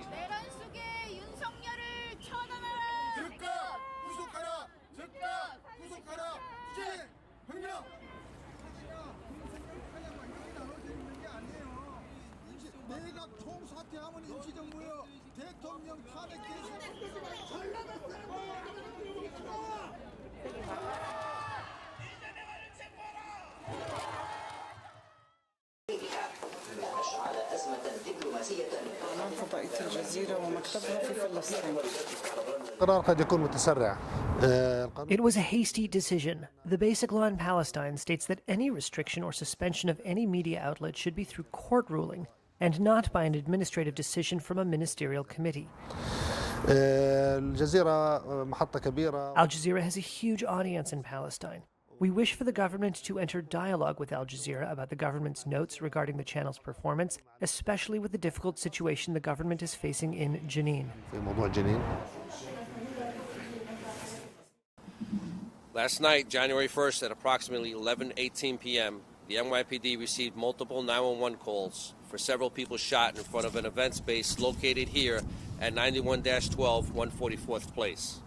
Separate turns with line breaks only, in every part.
내란 속에 윤석열을 처단하라.
즉각 구속하라. 즉각 구속하라. 투쟁 혁명. 내각 총사퇴하면 임시정부요. 대통령 탄핵 개시.
فضائية الجزيرة ومكتبها في فلسطين.
It was a hasty decision. The basic law in Palestine states that any restriction or suspension of any media outlet should be through court ruling and not by an administrative decision from a ministerial committee. Al Jazeera has a huge audience in Palestine. We wish for the government to enter dialogue with Al Jazeera about the government's notes regarding the channel's performance, especially with the difficult situation the government is facing in Jenin.
Last night, January 1st, at approximately 11:18 p.m., the NYPD received multiple 911 calls for several people shot in front of an event space located here at 91-12 144th Place.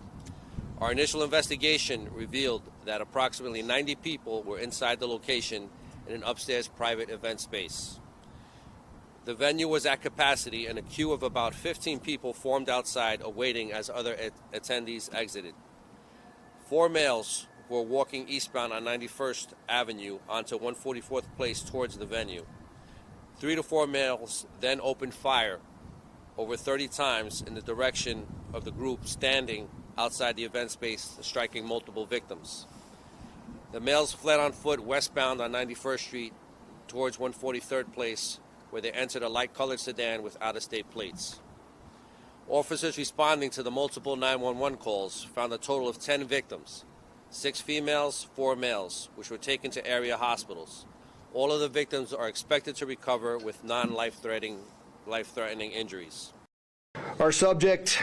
Our initial investigation revealed that approximately 90 people were inside the location in an upstairs private event space. The venue was at capacity and a queue of about 15 people formed outside awaiting as other attendees exited. 4 males were walking eastbound on 91st Avenue onto 144th Place towards the venue. 3 to 4 males then opened fire over 30 times in the direction of the group standing outside the event space, striking multiple victims. The males fled on foot westbound on 91st Street towards 143rd Place, where they entered a light-colored sedan with out-of-state plates. Officers responding to the multiple 911 calls found a total of 10 victims, 6 females, 4 males, which were taken to area hospitals. All of the victims are expected to recover with non-life-threatening injuries.
Our subject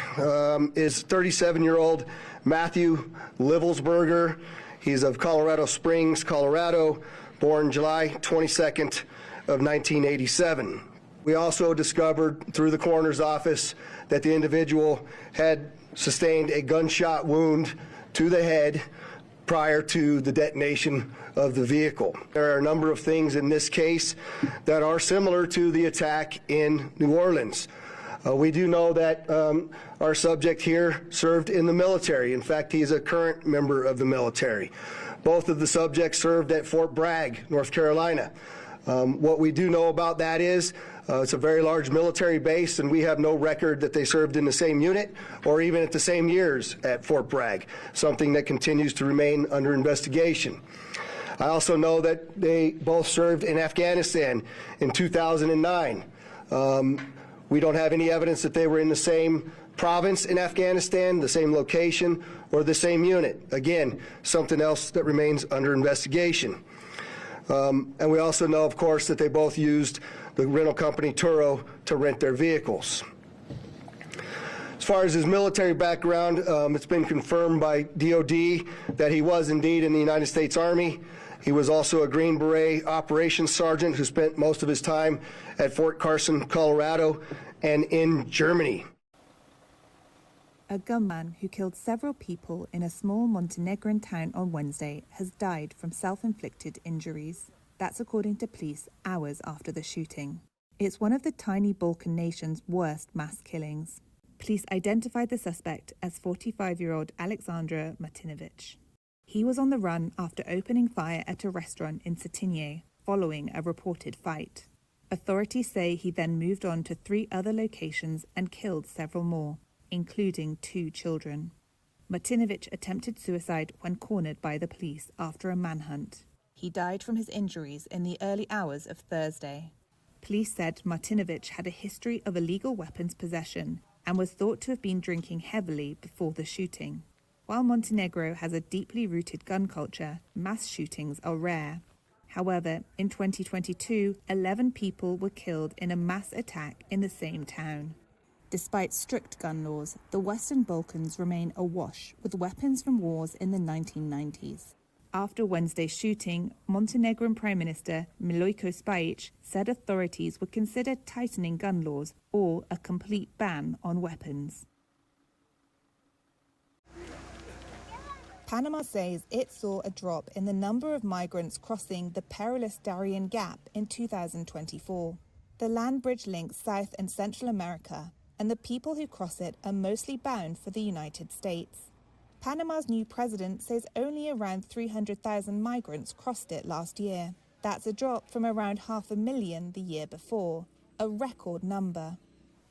is 37-year-old Matthew Livelsberger. He's of Colorado Springs, Colorado, born July 22nd of 1987. We also discovered through the coroner's office that the individual had sustained a gunshot wound to the head prior to the detonation of the vehicle. There are a number of things in this case that are similar to the attack in New Orleans. We do know that our subject here served in the military. In fact, he's a current member of the military. Both of the subjects served at Fort Bragg, North Carolina. What we do know about that is it's a very large military base, and we have no record that they served in the same unit or even at the same years at Fort Bragg, something that continues to remain under investigation. I also know that they both served in Afghanistan in 2009. We don't have any evidence that they were in the same province in Afghanistan, the same location, or the same unit. Again, something else that remains under investigation. And we also know, of course, that they both used the rental company Turo to rent their vehicles. As far as his military background, it's been confirmed by DOD that he was indeed in the United States Army. He was also a Green Beret operations sergeant who spent most of his time at Fort Carson, Colorado, and in Germany.
A gunman who killed several people in a small Montenegrin town on Wednesday has died from self-inflicted injuries. That's according to police hours after the shooting. It's one of the tiny Balkan nation's worst mass killings. Police identified the suspect as 45-year-old Aleksandar Martinovic. He was on the run after opening fire at a restaurant in Cetinje following a reported fight. Authorities say he then moved on to 3 other locations and killed several more, including 2 children. Martinovic attempted suicide when cornered by the police after a manhunt. He died from his injuries in the early hours of Thursday. Police said Martinovic had a history of illegal weapons possession and was thought to have been drinking heavily before the shooting. While Montenegro has a deeply rooted gun culture, mass shootings are rare. However, in 2022, 11 people were killed in a mass attack in the same town. Despite strict gun laws, the Western Balkans remain awash with weapons from wars in the 1990s. After Wednesday's shooting, Montenegrin Prime Minister Milojko Spajic said authorities would consider tightening gun laws or a complete ban on weapons. Panama says it saw a drop in the number of migrants crossing the perilous Darien Gap in 2024. The land bridge links South and Central America, and the people who cross it are mostly bound for the United States. Panama's new president says only around 300,000 migrants crossed it last year. That's a drop from around 500,000 the year before, a record number.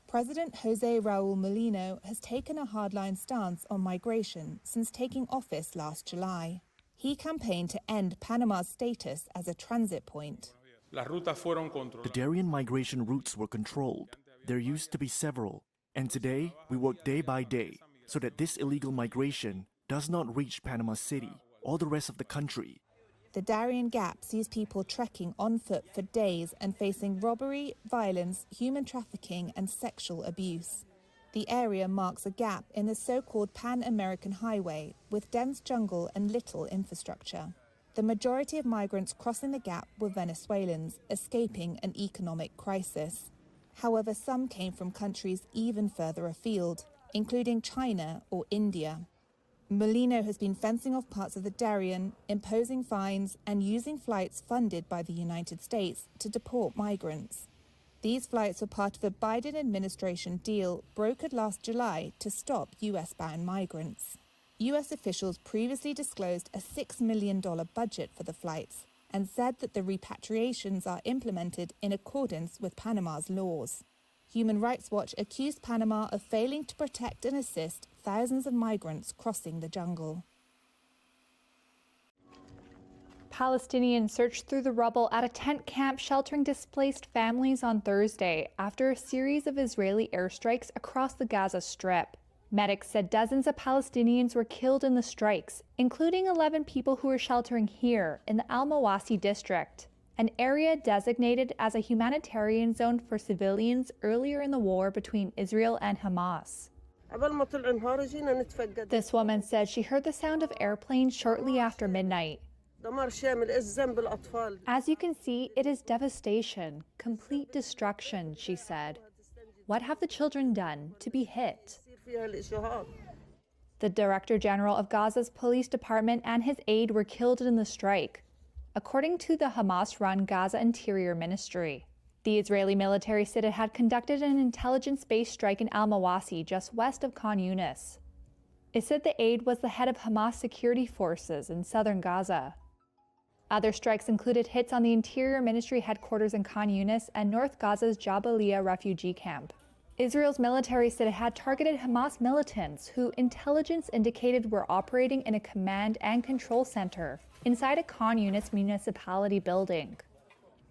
President Jose Raul Mulino has taken a hardline stance on migration since taking office last July. He campaigned to end Panama's status as a transit point.
The Darien migration routes were controlled. There used to be several, and today we work day by day so that this illegal migration does not reach Panama City or the rest of the country.
The Darien Gap sees people trekking on foot for days and facing robbery, violence, human trafficking and sexual abuse. The area marks a gap in the so-called Pan-American Highway with dense jungle and little infrastructure. The majority of migrants crossing the gap were Venezuelans, escaping an economic crisis. However, some came from countries even further afield, including China or India. Molino has been fencing off parts of the Darien, imposing fines and using flights funded by the United States to deport migrants. These flights were part of a Biden administration deal brokered last July to stop US-bound migrants. US officials previously disclosed a $6 million budget for the flights and said that the repatriations are implemented in accordance with Panama's laws. Human Rights Watch accused Panama of failing to protect and assist thousands of migrants crossing the jungle.
Palestinians searched through the rubble at a tent camp sheltering displaced families on Thursday after a series of Israeli airstrikes across the Gaza Strip. Medics said dozens of Palestinians were killed in the strikes, including 11 people who were sheltering here in the Al-Mawasi district, an area designated as a humanitarian zone for civilians earlier in the war between Israel and Hamas. This woman said she heard the sound of airplanes shortly after midnight. As you can see, it is devastation, complete destruction, she said. What have the children done to be hit? The Director General of Gaza's police department and his aide were killed in the strike, according to the Hamas-run Gaza Interior Ministry. The Israeli military said it had conducted an intelligence-based strike in Al-Mawasi, just west of Khan Yunis. It said the aide was the head of Hamas security forces in southern Gaza. Other strikes included hits on the Interior Ministry headquarters in Khan Yunis and North Gaza's Jabalia refugee camp. Israel's military said it had targeted Hamas militants who intelligence indicated were operating in a command and control center inside a Khan Yunis municipality building.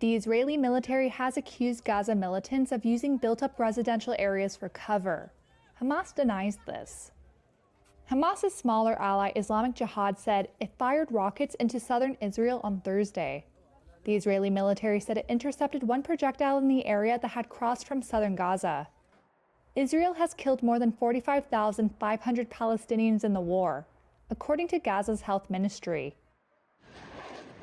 The Israeli military has accused Gaza militants of using built-up residential areas for cover. Hamas denies this. Hamas's smaller ally Islamic Jihad said it fired rockets into southern Israel on Thursday. The Israeli military said it intercepted one projectile in the area that had crossed from southern Gaza. Israel has killed more than 45,500 Palestinians in the war, according to Gaza's health ministry.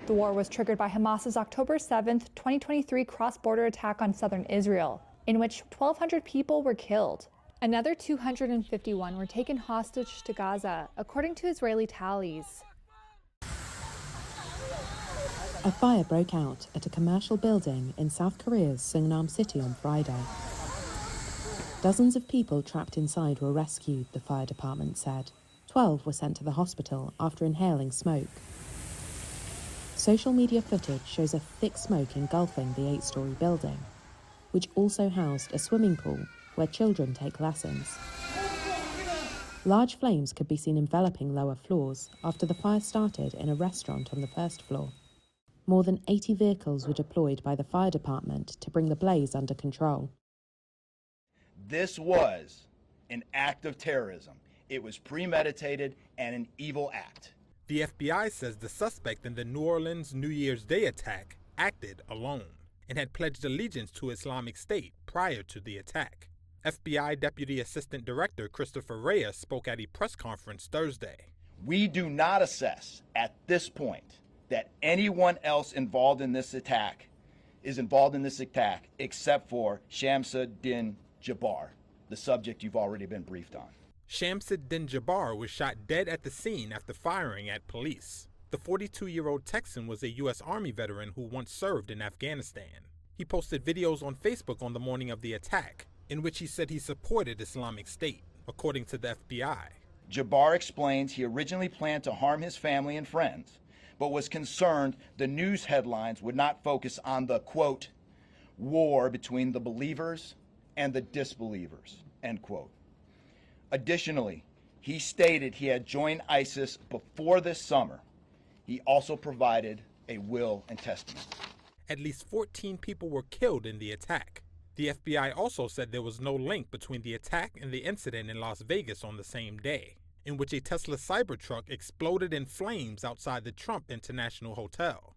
The war was triggered by Hamas's October 7, 2023 cross-border attack on southern Israel, in which 1,200 people were killed. Another 251 were taken hostage to Gaza, according to Israeli tallies.
A fire broke out at a commercial building in South Korea's Seongnam City on Friday. Dozens of people trapped inside were rescued, the fire department said. 12 were sent to the hospital after inhaling smoke. Social media footage shows a thick smoke engulfing the 8-story building, which also housed a swimming pool where children take lessons. Large flames could be seen enveloping lower floors after the fire started in a restaurant on the first floor. More than 80 vehicles were deployed by the fire department to bring the blaze under control.
This was an act of terrorism. It was premeditated and an evil act.
The FBI says the suspect in the New Orleans New Year's Day attack acted alone and had pledged allegiance to Islamic State prior to the attack. FBI Deputy Assistant Director Christopher Reyes spoke at a press conference Thursday.
We do not assess at this point that anyone else involved in this attack except for Shamsuddin Jabbar, the subject you've already been briefed on.
Shamsuddin Jabbar was shot dead at the scene after firing at police. The 42-year-old Texan was a U.S. Army veteran who once served in Afghanistan. He posted videos on Facebook on the morning of the attack, in which he said he supported Islamic State, according to the FBI.
Jabbar explains he originally planned to harm his family and friends, but was concerned the news headlines would not focus on the, quote, war between the believers and the disbelievers, end quote. Additionally, he stated he had joined ISIS before this summer. He also provided a will and testament.
At least 14 people were killed in the attack. The FBI also said there was no link between the attack and the incident in Las Vegas on the same day, in which a Tesla Cybertruck exploded in flames outside the Trump International Hotel.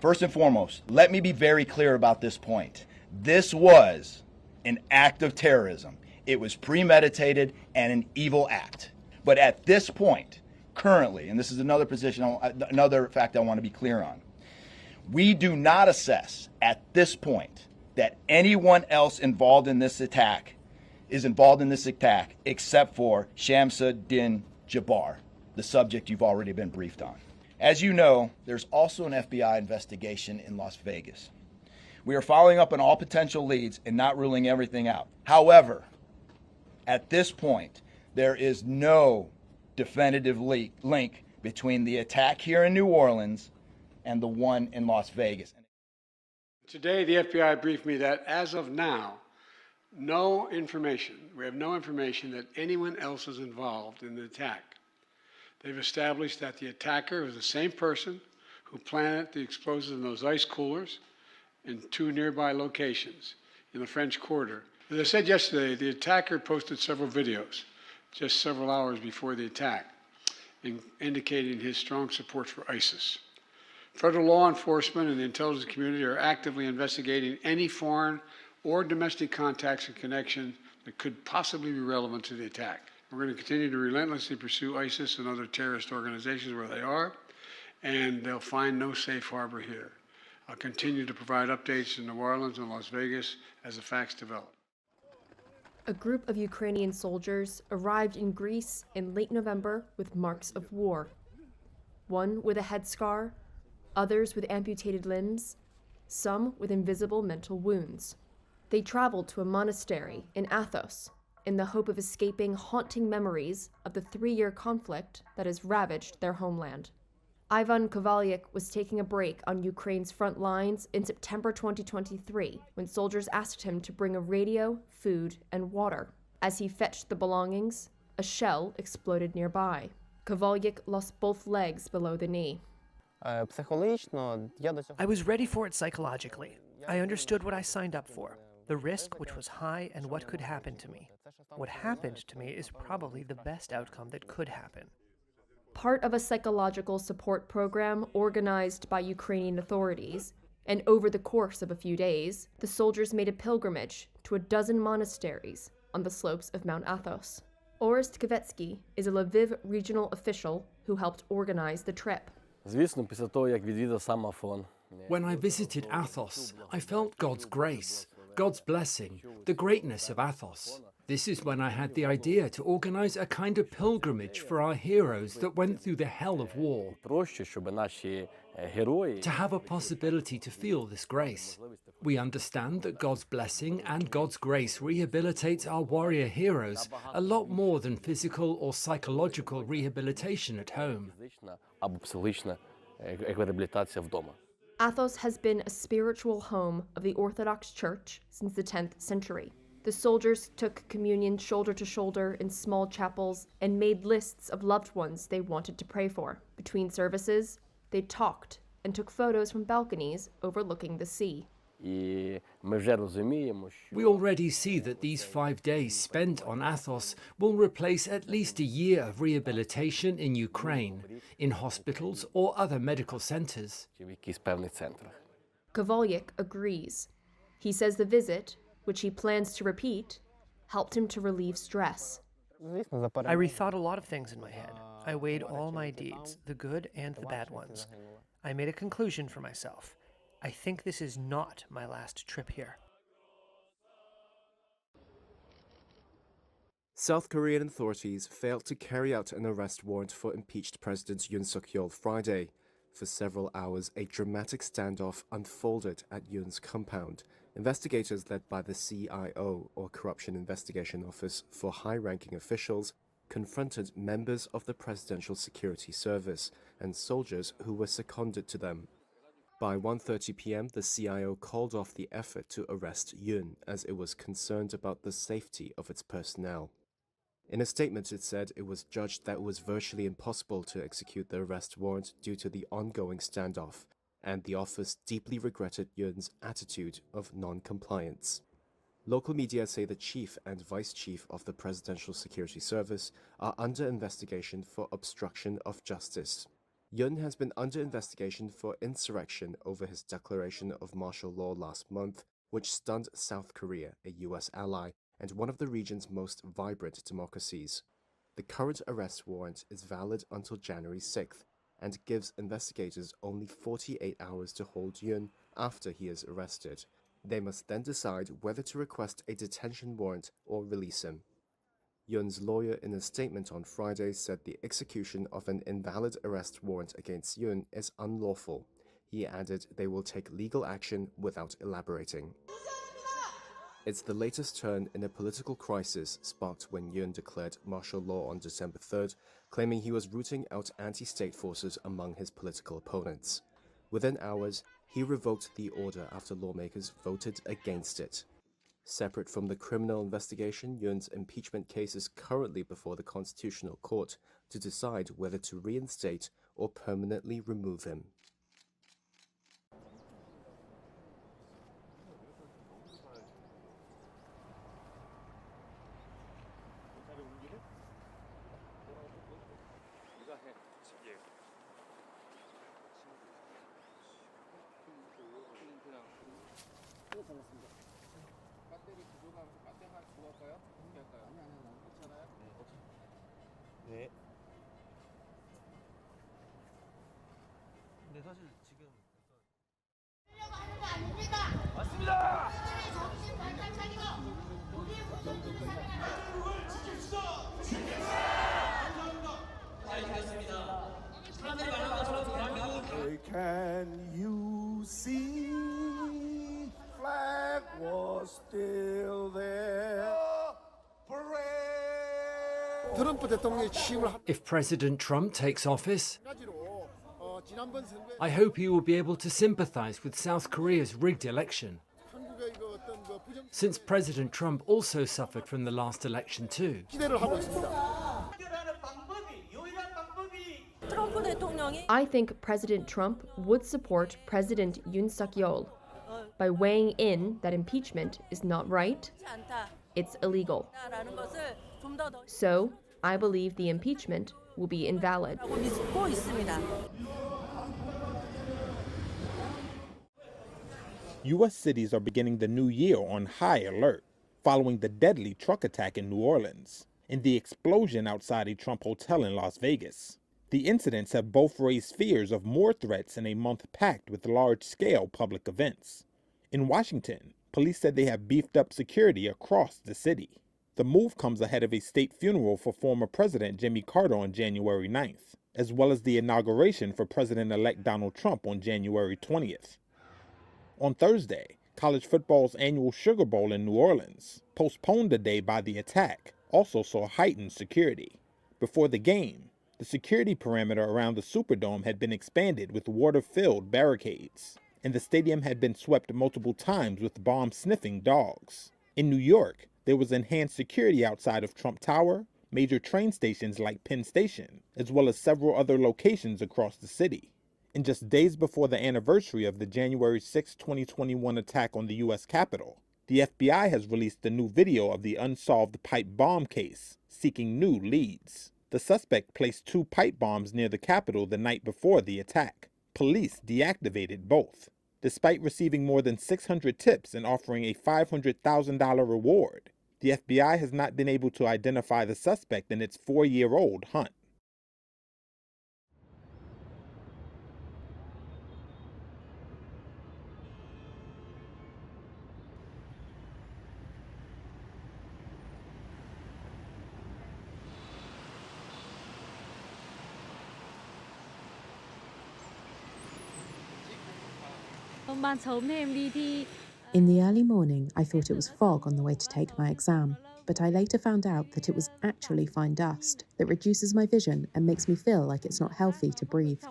First and foremost, let me be very clear about this point. This was an act of terrorism. It was premeditated and an evil act. But at this point, currently, and this is another fact I want to be clear on, we do not assess at this point that anyone else involved in this attack except for Shamsuddin Jabbar, the subject you've already been briefed on. As you know, there's also an FBI investigation in Las Vegas. We are following up on all potential leads and not ruling everything out. However, at this point, there is no definitive link between the attack here in New Orleans and the one in Las Vegas.
Today, the FBI briefed me that as of now, we have no information that anyone else is involved in the attack. They've established that the attacker was the same person who planted the explosives in those ice coolers in 2 nearby locations in the French Quarter. As I said yesterday, the attacker posted several videos just several hours before the attack, indicating his strong support for ISIS. Federal law enforcement and the intelligence community are actively investigating any foreign or domestic contacts and connections that could possibly be relevant to the attack. We're going to continue to relentlessly pursue ISIS and other terrorist organizations where they are, and they'll find no safe harbor here. I'll continue to provide updates in New Orleans and Las Vegas as the facts develop.
A group of Ukrainian soldiers arrived in Greece in late November with marks of war. One with a headscar, others with amputated limbs, some with invisible mental wounds. They traveled to a monastery in Athos in the hope of escaping haunting memories of the 3-year conflict that has ravaged their homeland. Ivan Kovalyuk was taking a break on Ukraine's front lines in September 2023 when soldiers asked him to bring a radio, food, and water. As he fetched the belongings, a shell exploded nearby. Kovalyuk lost both legs below the knee.
I was ready for it psychologically. I understood what I signed up for, the risk which was high and what could happen to me. What happened to me is probably the best outcome that could happen.
Part of a psychological support program organized by Ukrainian authorities, and over the course of a few days, the soldiers made a pilgrimage to a dozen monasteries on the slopes of Mount Athos. Orest Kvetsky is a Lviv regional official who helped organize the trip.
When I visited Athos, I felt God's grace, God's blessing, the greatness of Athos. This is when I had the idea to organize a kind of pilgrimage for our heroes that went through the hell of war. To have a possibility to feel this grace. We understand that God's blessing and God's grace rehabilitates our warrior heroes a lot more than physical or psychological rehabilitation at home.
Athos has been a spiritual home of the Orthodox Church since the 10th century. The soldiers took communion shoulder to shoulder in small chapels and made lists of loved ones they wanted to pray for. Between services, they talked and took photos from balconies overlooking the sea.
We already see that these 5 days spent on Athos will replace at least a year of rehabilitation in Ukraine, in hospitals or other medical centers.
Kovalyuk agrees. He says the visit, which he plans to repeat, helped him to relieve stress.
I rethought a lot of things in my head. I weighed all my deeds, the good and the bad ones. I made a conclusion for myself. I think this is not my last trip here.
South Korean authorities failed to carry out an arrest warrant for impeached President Yoon Suk-yeol Friday. For several hours, a dramatic standoff unfolded at Yoon's compound. Investigators led by the CIO, or Corruption Investigation Office for high-ranking officials, confronted members of the Presidential Security Service and soldiers who were seconded to them. By 1:30 p.m., the CIO called off the effort to arrest Yoon as it was concerned about the safety of its personnel. In a statement, it said it was judged that it was virtually impossible to execute the arrest warrant due to the ongoing standoff, and the office deeply regretted Yoon's attitude of non-compliance. Local media say the chief and vice chief of the Presidential Security Service are under investigation for obstruction of justice. Yoon has been under investigation for insurrection over his declaration of martial law last month, which stunned South Korea, a U.S. ally, and one of the region's most vibrant democracies. The current arrest warrant is valid until January 6th and gives investigators only 48 hours to hold Yoon after he is arrested. They must then decide whether to request a detention warrant or release him. Yoon's lawyer in a statement on Friday said the execution of an invalid arrest warrant against Yoon is unlawful. He added they will take legal action without elaborating. It's the latest turn in a political crisis sparked when Yoon declared martial law on December 3rd, claiming he was rooting out anti-state forces among his political opponents. Within hours, he revoked the order after lawmakers voted against it. Separate from the criminal investigation, Yoon's impeachment case is currently before the Constitutional Court to decide whether to reinstate or permanently remove him.
네.
근데 사실 지금 하려고 하는 거 아닙니까? 맞습니다. 정신 바짝 차리고 우리 국민들을 사랑하는 지킵시다. 감사합니다. 잘 지켰습니다. 사람들이 말하는 것처럼 대한민국.
Can you see? Flag was still there.
If President Trump takes office, I hope he will be able to sympathize with South Korea's rigged election. Since President Trump also suffered from the last election too.
I think President Trump would support President Yoon Suk-yeol by weighing in that impeachment is not right, it's illegal. So, I believe the impeachment will be invalid.
U.S. cities are beginning the new year on high alert, following the deadly truck attack in New Orleans and the explosion outside a Trump hotel in Las Vegas. The incidents have both raised fears of more threats in a month packed with large-scale public events. In Washington, police said they have beefed up security across the city. The move comes ahead of a state funeral for former President Jimmy Carter on January 9th, as well as the inauguration for President-elect Donald Trump on January 20th. On Thursday, college football's annual Sugar Bowl in New Orleans, postponed a day by the attack, also saw heightened security. Before the game, the security perimeter around the Superdome had been expanded with water-filled barricades, and the stadium had been swept multiple times with bomb-sniffing dogs. In New York, there was enhanced security outside of Trump Tower, major train stations like Penn Station, as well as several other locations across the city. And just days before the anniversary of the January 6, 2021 attack on the U.S. Capitol, the FBI has released a new video of the unsolved pipe bomb case, seeking new leads. The suspect placed 2 pipe bombs near the Capitol the night before the attack. Police deactivated both. Despite receiving more than 600 tips and offering a $500,000 reward, The FBI has not been able to identify the suspect in its 4-year-old hunt.
In the early morning, I thought it was fog on the way to take my exam, but I later found out that it was actually fine dust that reduces my vision and makes me feel like it's not healthy to breathe.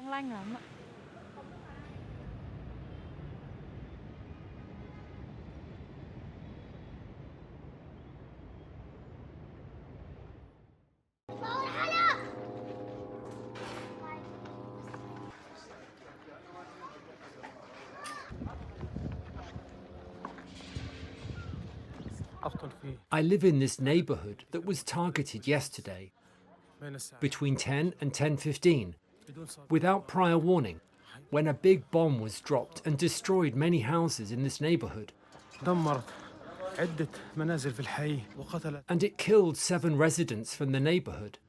I live in this neighborhood that was targeted yesterday, between 10 and 10:15, without prior warning, when a big bomb was dropped and destroyed many houses in this neighborhood. And it killed 7 residents from the neighborhood.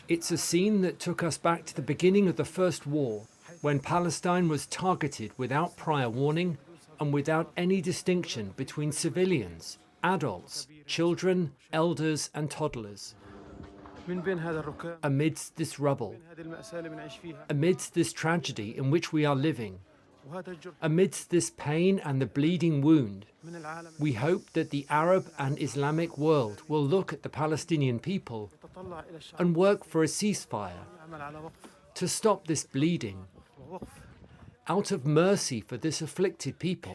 It's a scene that took us back to the beginning of the First War, when Palestine was targeted without prior warning and without any distinction between civilians, adults, children, elders, and toddlers. Amidst this rubble, amidst this tragedy in which we are living, amidst this pain and the bleeding wound, we hope that the Arab and Islamic world will look at the Palestinian people and work for a ceasefire to stop this bleeding, out of mercy for this afflicted people.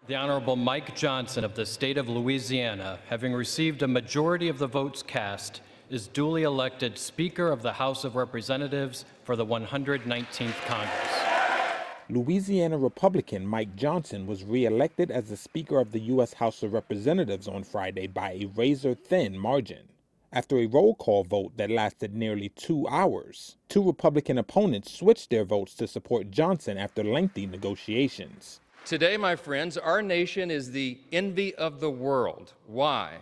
The Honorable Mike Johnson of the state of Louisiana, having received a majority of the votes cast, is duly elected Speaker of the House of Representatives for the 119th Congress.
Louisiana Republican Mike Johnson was re-elected as the Speaker of the U.S. House of Representatives on Friday by a razor-thin margin. After a roll call vote that lasted nearly 2 hours, 2 Republican opponents switched their votes to support Johnson after lengthy negotiations.
Today, my friends, our nation is the envy of the world. Why?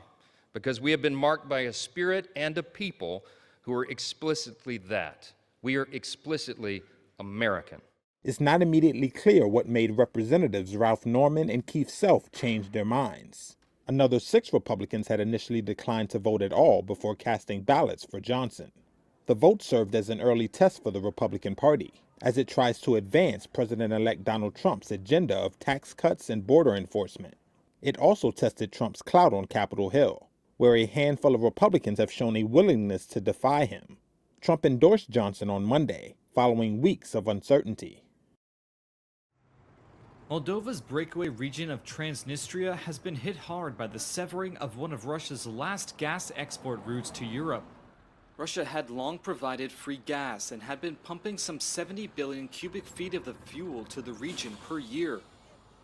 Because we have been marked by a spirit and a people who are explicitly that. We are explicitly American.
It's not immediately clear what made Representatives Ralph Norman and Keith Self change their minds. Another 6 Republicans had initially declined to vote at all before casting ballots for Johnson. The vote served as an early test for the Republican Party, as it tries to advance President-elect Donald Trump's agenda of tax cuts and border enforcement. It also tested Trump's clout on Capitol Hill, where a handful of Republicans have shown a willingness to defy him. Trump endorsed Johnson on Monday, following weeks of uncertainty.
Moldova's breakaway region of Transnistria has been hit hard by the severing of one of Russia's last gas export routes to Europe. Russia had long provided free gas and had been pumping some 70 billion cubic feet of the fuel to the region per year.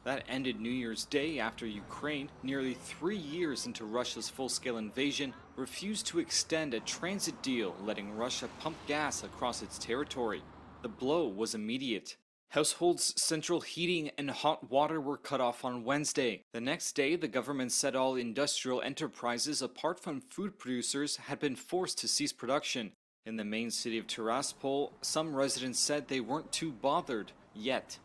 That ended New Year's Day after Ukraine, nearly 3 years into Russia's full-scale invasion, refused to extend a transit deal letting Russia pump gas across its territory. The blow was immediate. Households' central heating and hot water were cut off on Wednesday. The next day, the government said all industrial enterprises, apart from food producers, had been forced to cease production. In the main city of Tiraspol, some residents said they weren't too bothered yet.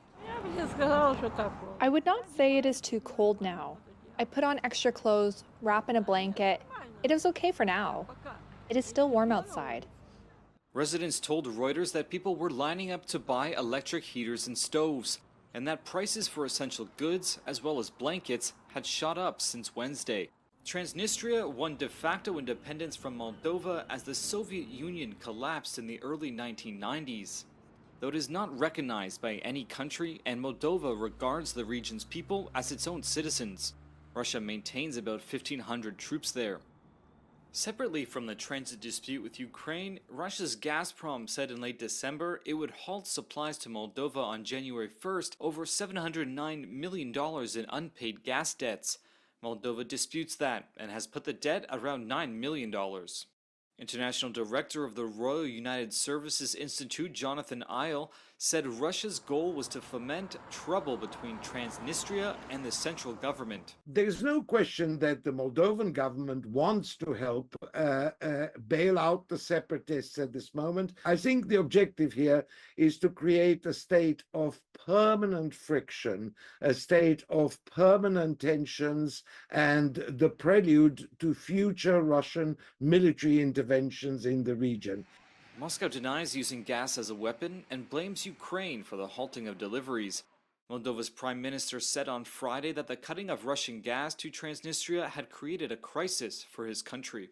I would not say it is too cold now. I put on extra clothes, wrap in a blanket. It is okay for now. It is still warm outside.
Residents told Reuters that people were lining up to buy electric heaters and stoves, and that prices for essential goods, as well as blankets, had shot up since Wednesday. Transnistria won de facto independence from Moldova as the Soviet Union collapsed in the early 1990s. Though it is not recognized by any country, and Moldova regards the region's people as its own citizens. Russia maintains about 1,500 troops there. Separately from the transit dispute with Ukraine, Russia's Gazprom said in late December it would halt supplies to Moldova on January 1st over $709 million in unpaid gas debts. Moldova disputes that and has put the debt around $9 million. International Director of the Royal United Services Institute, Jonathan Isle, said Russia's goal was to foment trouble between Transnistria and the central government.
There is no question that the Moldovan government wants to help bail out the separatists at this moment. I think the objective here is to create a state of permanent friction, a state of permanent tensions, and the prelude to future Russian military interventions in the region.
Moscow denies using gas as a weapon and blames Ukraine for the halting of deliveries. Moldova's prime minister said on Friday that the cutting of Russian gas to Transnistria had created a crisis for his country.